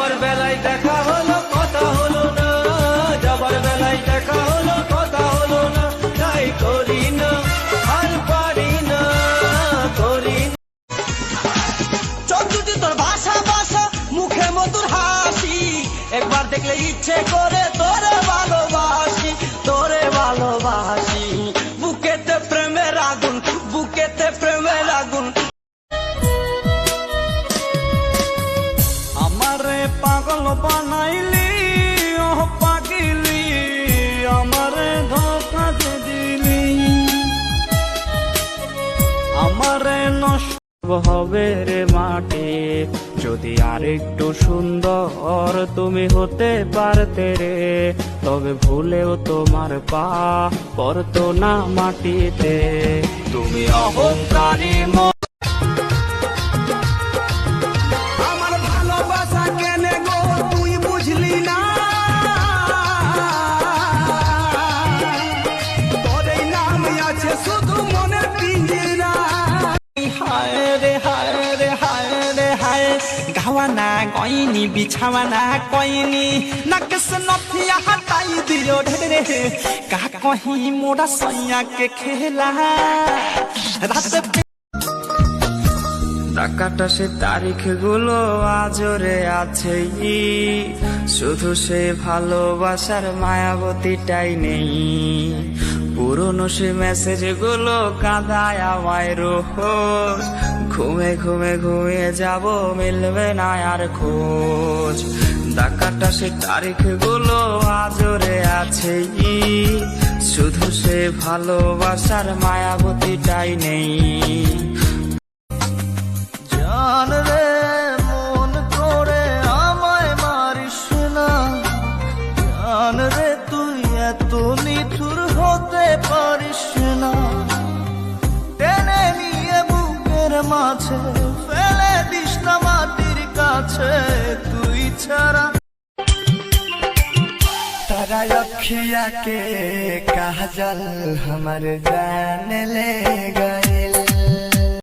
যাবার বেলায় দেখা হলো কথা হলো না, যাবার বেলায় দেখা হলো কথা হলো না, তাই করি না আর পারি না, করি না। চোখ দুটি তোর ভাষা ভাষা, মুখে মধুর হাসি, একবার দেখলে ইচ্ছে করে তোরে ভালোবাসি, তোরে ভালোবাসি। বুকেতে প্রেমের আগুন, বুকেতে প্রেমের আগুন। আমারে পাগল বানাইলি ও পাগলি, আমারে ধোঁকা দিলি, আমারে নষ্ট হবে রে মাটি। যদি আরেকটু সুন্দর তুমি হতে পারতে রে, তবে ভুলেও তোমার পা পড়তো না মাটিতে। তুমি অহংকারী আমার ভালোবাসা কেনে গো তুই বুঝলি না, তোর এই নাম আছে শুধু মনের পিঞ্জিরা। হায় রে হায় রে হায় রে হায়, গাওয়ানা কইনি বিছাওয়ানা কইনি, নাকেশ নথিয়া হটাই দিও ঢেরে, কা কহি মোরা সইয়া के खेला রাতে। টাকাটা সে তারিখ গুলো আজরে আছে, শুধু সে ভালোবাসার মায়াবতীটাই নেই। পুরনো সে মেসেজ গুলো কাঁদায় আমায় রোজ, ঘুমে ঘুমে ঘুমিয়ে যাব মিলবে না আর খোঁজ। টাকাটা সে তারিখ গুলো আজরে আছে, শুধু সে ভালোবাসার মায়াবতীটাই নেই। জান রে মন করে আমায় মারিস না, জান রে তুই এত নিঠুর হতে পারিস না। টেনে নিয়ে বুকের মাঝে ফেলে দিস না মাটির কাছে, তুই ছাড়া। तारा अखिया के काजल हमर जान ले गए,